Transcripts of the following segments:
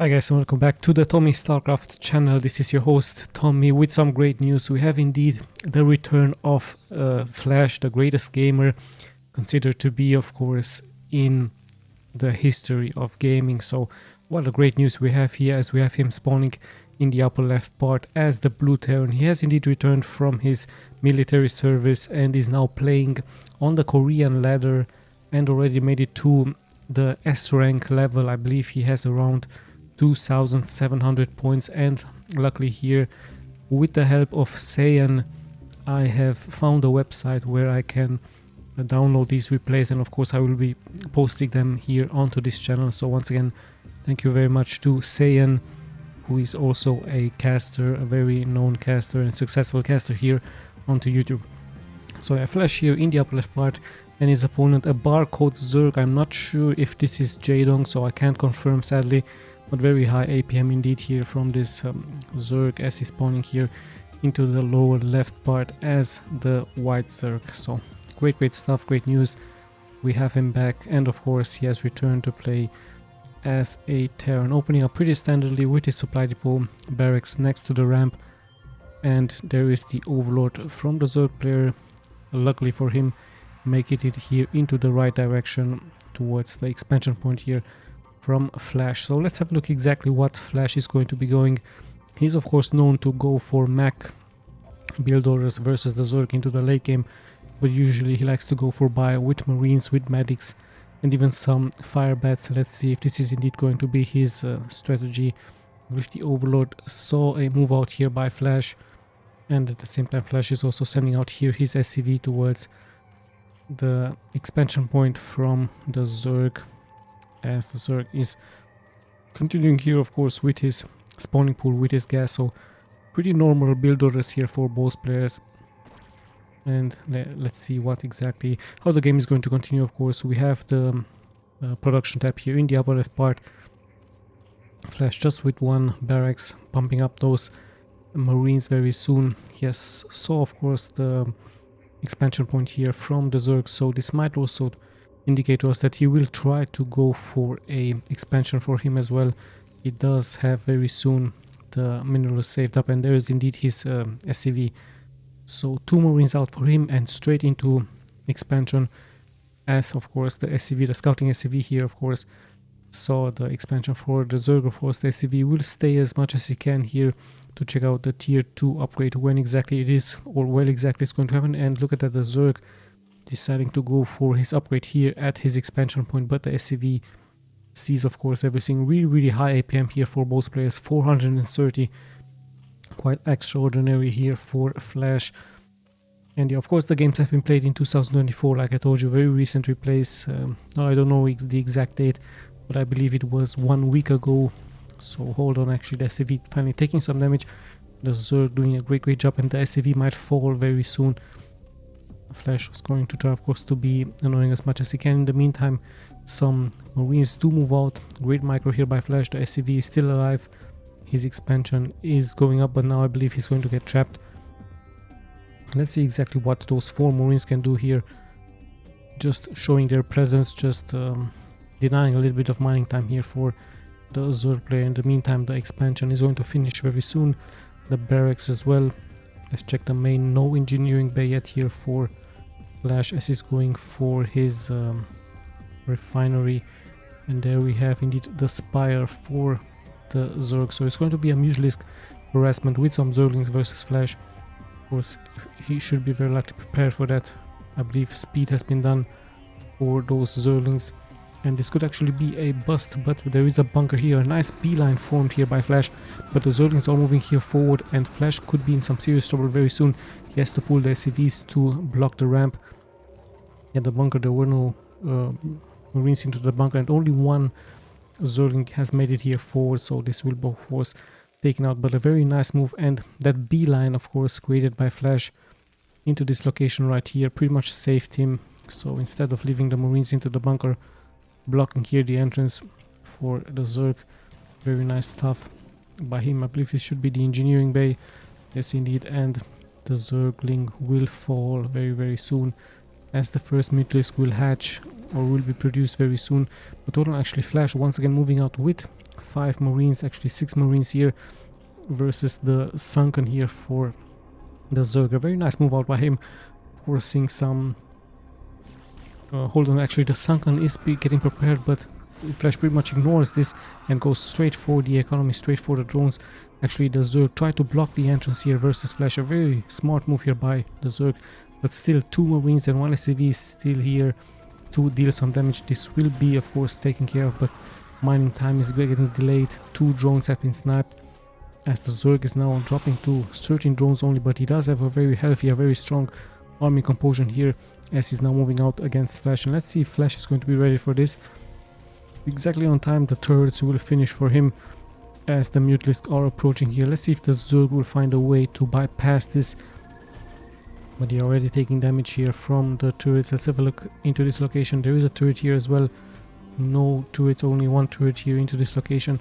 Hi guys, and welcome back to the Tommy Starcraft channel. This is your host Tommy with some great news. We have indeed the return of Flash, the greatest gamer, considered to be, of course, in the history of gaming. So what a great news we have here, as we have him spawning in the upper left part as the Blue Terran. He has indeed returned from his military service and is now playing on the Korean ladder and already made it to the S rank level. I believe he has around 2,700 points, and luckily here, with the help of Saiyan, I have found a website where I can download these replays, and of course I will be posting them here onto this channel. So once again, thank you very much to Saiyan, who is also a caster, a very known caster and successful caster here onto YouTube. So I Flash here in the upper left part, and his opponent a barcode Zerg. I'm not sure if this is Jaedong, so I can't confirm sadly, but very high APM indeed here from this Zerg, as he's spawning here into the lower left part as the white Zerg. So great stuff, great news. We have him back, and of course he has returned to play as a Terran, opening up pretty standardly with his supply depot barracks next to the ramp, and there is the Overlord from the Zerg player, luckily for him, making it here into the right direction towards the expansion point here from Flash. So let's have a look exactly what Flash is going to be going. He's of course known to go for mech build orders versus the Zerg into the late game, but usually he likes to go for bio with Marines, with medics, and even some fire bats. Let's see if this is indeed going to be his strategy. With the Overlord, saw a move out here by Flash, and at the same time Flash is also sending out here his SCV towards the expansion point from the Zerg, as the Zerg is continuing here of course with his spawning pool, with his gas. So pretty normal build orders here for both players, and let's see what exactly how the game is going to continue. Of course we have the production tab here in the upper left part. Flash just with one barracks, pumping up those Marines very soon. He has saw of course the expansion point here from the Zerg, so this might also indicate to us that he will try to go for a expansion for him as well. He does have very soon the minerals saved up, and there is indeed his SCV. So 2 Marines out for him and straight into expansion, as of course the SCV, the scouting SCV here of course saw the expansion for the Zerg. Of course the SCV will stay as much as he can here to check out the tier 2 upgrade, when exactly it is, or where exactly it's going to happen. And look at that, the Zerg deciding to go for his upgrade here at his expansion point, but the SCV sees of course everything. Really high APM here for both players, 430, quite extraordinary here for Flash. And yeah, of course the games have been played in 2024, like I told you, very recent replays. I don't know the exact date, but I believe it was 1 week ago. So hold on, actually the SCV finally taking some damage, the Zerg doing a great job, and the SCV might fall very soon. Flash was going to try of course to be annoying as much as he can. In the meantime, some Marines do move out. Great micro here by Flash. The SCV is still alive. His expansion is going up, but now I believe he's going to get trapped. Let's see exactly what those 4 Marines can do here, just showing their presence, just denying a little bit of mining time here for the Zerg player. In the meantime, the expansion is going to finish very soon, the barracks as well. Let's check the main. No engineering bay yet here for Flash, as he's going for his refinery. And there we have indeed the spire for the Zerg. So it's going to be a Mutalisk harassment with some Zerglings versus Flash. Of course, he should be very likely prepared for that. I believe speed has been done for those Zerglings, and this could actually be a bust, but there is a bunker here. A nice beeline formed here by Flash, but the Zerglings are moving here forward, and Flash could be in some serious trouble very soon. He has to pull the SCVs to block the ramp. In the bunker there were no Marines into the bunker, and only one Zergling has made it here forward, so this will be of course taken out. But a very nice move, and that beeline of course created by Flash into this location right here pretty much saved him. So instead of leaving the Marines into the bunker, blocking here the entrance for the Zerg, very nice stuff by him. I believe it should be the engineering bay. Yes indeed, and the Zergling will fall very soon. as the first Mutalisk will hatch or will be produced very soon. But Totem actually Flash once again moving out with 5 Marines, actually 6 Marines here versus the Sunken here for the Zerg. A very nice move out by him, forcing some... hold on, actually the Sunken is getting prepared, but Flash pretty much ignores this and goes straight for the economy, straight for the drones. Actually the Zerg tried to block the entrance here versus Flash. A very smart move here by the Zerg, but still 2 Marines and 1 SCV is still here to deal some damage. This will be of course taken care of, but mining time is getting delayed. 2 drones have been sniped as the Zerg is now dropping to 13 drones only, but he does have a very healthy, a very strong army composition here as he's now moving out against Flash. And let's see if Flash is going to be ready for this. Exactly on time the turrets will finish for him as the Mutalisk are approaching here. Let's see if the Zerg will find a way to bypass this, but they're already taking damage here from the turrets. Let's have a look into this location. There is a turret here as well. No turrets, only 1 turret here into this location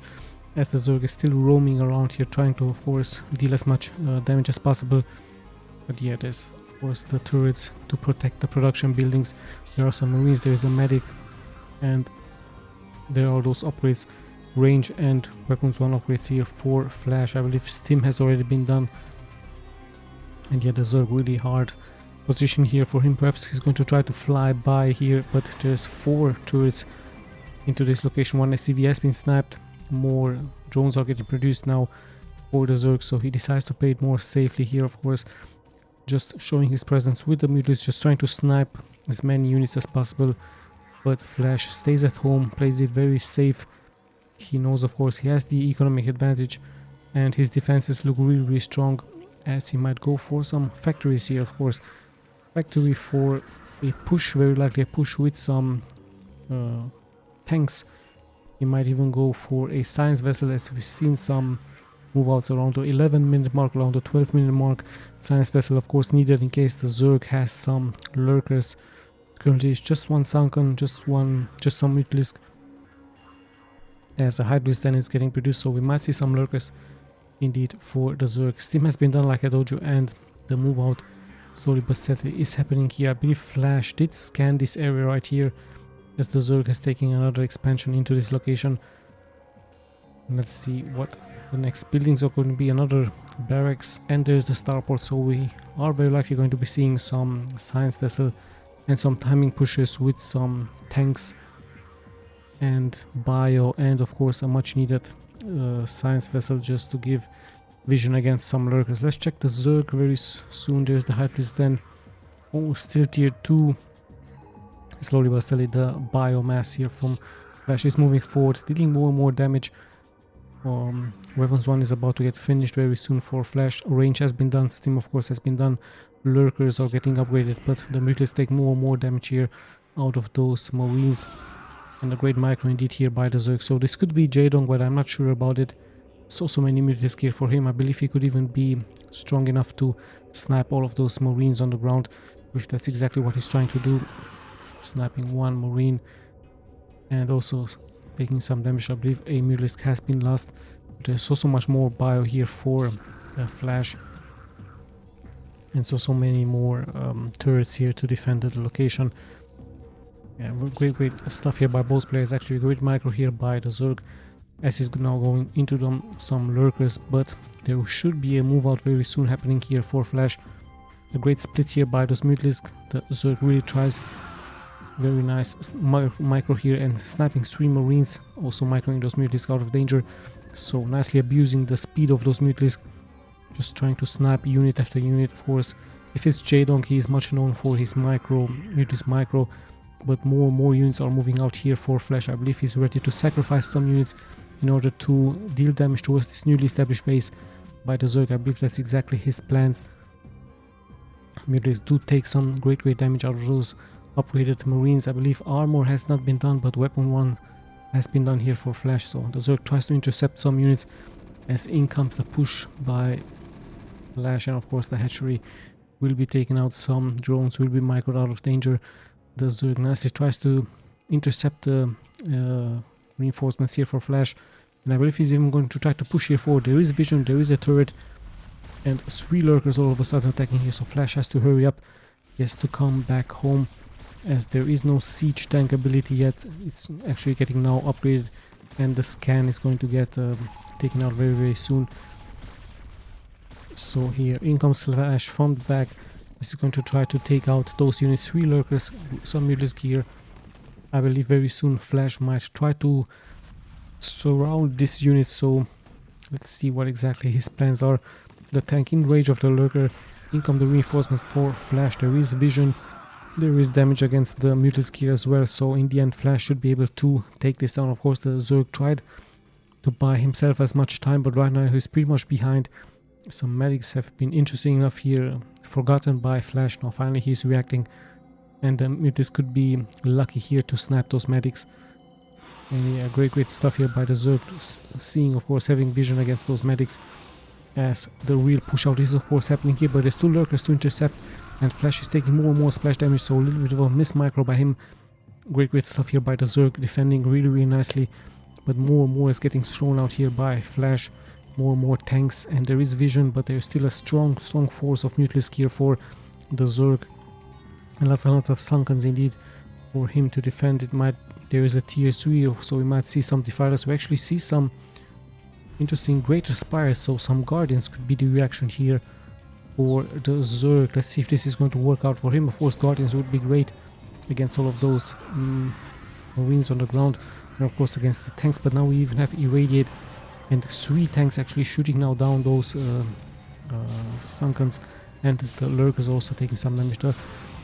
as the Zerg is still roaming around here trying to of course deal as much damage as possible. But yeah, there's of course the turrets to protect the production buildings. There are some Marines, there is a medic, and there are those upgrades, range and weapons 1 upgrades here for Flash. I believe Stim has already been done. And yeah, the Zerg really hard position here for him. Perhaps he's going to try to fly by here, but there's 4 turrets into this location. 1 SCV has been sniped. More drones are getting produced now for the Zerg, so he decides to play it more safely here, of course. Just showing his presence with the Mutalisk, just trying to snipe as many units as possible. But Flash stays at home, plays it very safe. He knows of course he has the economic advantage and his defenses look really strong, as he might go for some factories here, of course. Factory for a push, very likely a push with some tanks. He might even go for a science vessel, as we've seen some move outs around the 11-minute mark, around the 12-minute mark. Science vessel of course needed in case the Zerg has some lurkers. Currently it's just 1 Sunken, just some Mutalisk, as a Hydrolist then is getting produced, so we might see some lurkers indeed for the Zerg. Steam has been done like I told you, and the move out slowly but steadily is happening here. I believe Flash did scan this area right here as the Zerg is taking another expansion into this location. Let's see what the next buildings are going to be. Another barracks, and there's the starport, so we are very likely going to be seeing some science vessel and some timing pushes with some tanks and bio, and of course a much needed science vessel just to give vision against some lurkers. Let's check the Zerg very soon. There's the Hydrolist then. Oh, still tier 2. Slowly but steadily the biomass here from Flash is moving forward, dealing more and more damage. Weapons 1 is about to get finished very soon for Flash. Range has been done, Steam of course has been done. Lurkers are getting upgraded, but the Mutalists take more and more damage here out of those Marines. And a great micro indeed here by the Zerg. So this could be Jaedong, but I'm not sure about it. So many Mutalists here for him. I believe he could even be strong enough to snipe all of those Marines on the ground, if that's exactly what he's trying to do. Sniping 1 Marine and also taking some damage. I believe a Mutalisk has been lost. There's so much more bio here for Flash, and so many more turrets here to defend the location. Yeah, great stuff here by both players. Actually, great micro here by the Zerg, as he's now going into some lurkers, but there should be a move out very soon happening here for Flash. A great split here by those Mutalisk. The Zerg really tries. Very nice micro here and sniping 3 Marines, also microing those Mutalisk out of danger. So nicely abusing the speed of those Mutalisk, just trying to snipe unit after unit. Of course, if it's Jaedong, he is much known for his Mutalisk micro, but more units are moving out here for Flash. I believe he's ready to sacrifice some units in order to deal damage towards this newly established base by the Zerg. I believe that's exactly his plans. Mutalisk do take some great damage out of those upgraded Marines. I believe armor has not been done, but weapon 1 has been done here for Flash. So the Zerg tries to intercept some units, as in comes the push by Flash, and of course the hatchery will be taken out. Some drones will be microed out of danger. The Zerg nicely tries to intercept the reinforcements here for Flash, and I believe he's even going to try to push here forward. There is vision, there is a turret, and 3 lurkers all of a sudden attacking here, so Flash has to hurry up he has to come back home, as there is no siege tank ability yet. It's actually getting now upgraded, and the scan is going to get taken out very soon. So here in comes Flash from the back. This is going to try to take out those units, 3 lurkers, some useless gear. I believe very soon Flash might try to surround this unit, so let's see what exactly his plans are. The tank in range of the lurker. In come the reinforcements for Flash. There is vision, there is damage against the mutilus gear as well, so in the end Flash should be able to take this down. Of course the Zerg tried to buy himself as much time, but right now he's pretty much behind. Some medics have been interesting enough here, forgotten by Flash. Now finally he's reacting, and mutilus could be lucky here to snap those medics. And yeah, great stuff here by the Zerg, seeing, of course, having vision against those medics, as the real push out is of course happening here. But there's 2 lurkers to intercept, and Flash is taking more and more splash damage, so a little bit of a miss micro by him. Great stuff here by the Zerg, defending really nicely, but more and more is getting thrown out here by Flash. More and more tanks, and there is vision, but there's still a strong force of mutilus gear for the Zerg, and lots of sunkens indeed for him to defend. There is a tier 3, so we might see some defilers. We actually see some interesting greater spires, so some guardians could be the reaction here for the Zerg. Let's see if this is going to work out for him. Of course guardians would be great against all of those marines on the ground, and of course against the tanks, but now we even have irradiate and 3 tanks actually shooting now down those sunkens, and the lurkers also taking some damage. The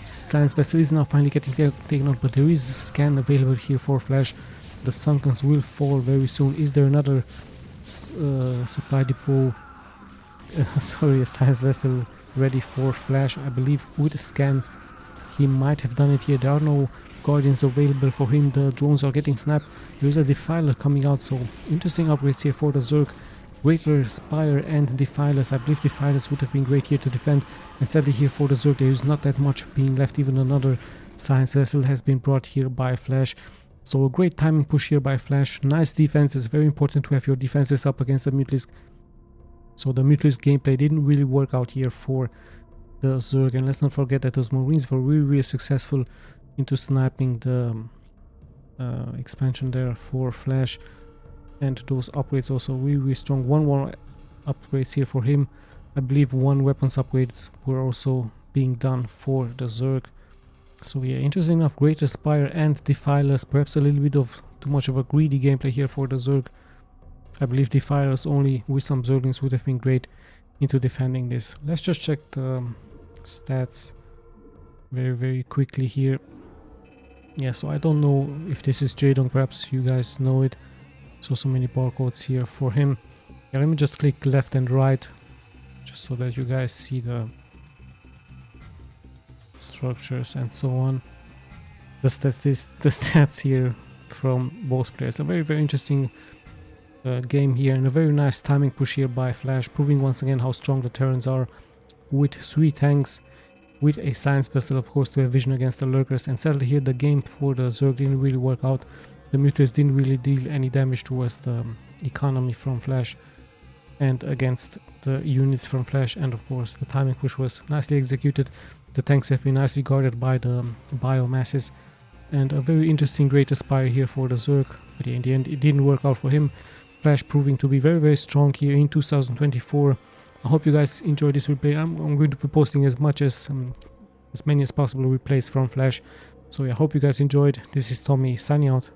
science vessel is now finally getting taken out, but there is a scan available here for Flash. The sunkens will fall very soon. Is there another supply depot, sorry, a science vessel ready for Flash? I believe with a scan he might have done it here. There are no guardians available for him. The drones are getting snapped. There is a defiler coming out, so interesting upgrades here for the Zerg. Greater spire and defilers. I believe defilers would have been great here to defend, and sadly here for the Zerg there is not that much being left. Even another science vessel has been brought here by Flash, so a great timing push here by Flash. Nice defense. It's very important to have your defenses up against the mutilus. So the mutilus gameplay didn't really work out here for the Zerg, and let's not forget that those marines were really successful into sniping the expansion there for Flash, and those upgrades also really strong. 1 more upgrades here for him. I believe 1 weapons upgrades were also being done for the Zerg. So yeah, interesting enough, greater spire and defilers. Perhaps a little bit of too much of a greedy gameplay here for the Zerg. I believe defilers only with some Zerglings would have been great into defending this. Let's just check the stats very quickly here. Yeah, so I don't know if this is Jaedong, perhaps you guys know it. So many barcodes here for him. Yeah, let me just click left and right, just so that you guys see the structures and so on. The stats here from both players. A very interesting game here, and a very nice timing push here by Flash, proving once again how strong the Terrans are, with 3 tanks, with a science vessel of course to have vision against the lurkers. And sadly here the game for the Zerg didn't really work out. The mutilus didn't really deal any damage towards the economy from Flash and against the units from Flash, and of course the timing push was nicely executed. The tanks have been nicely guarded by the biomasses, and a very interesting greater spire here for the Zerg, but in the end it didn't work out for him. Flash proving to be very strong here in 2024. I hope you guys enjoyed this replay. I'm going to be posting as many as possible replays from Flash. So yeah, I hope you guys enjoyed. This is Tommy signing out.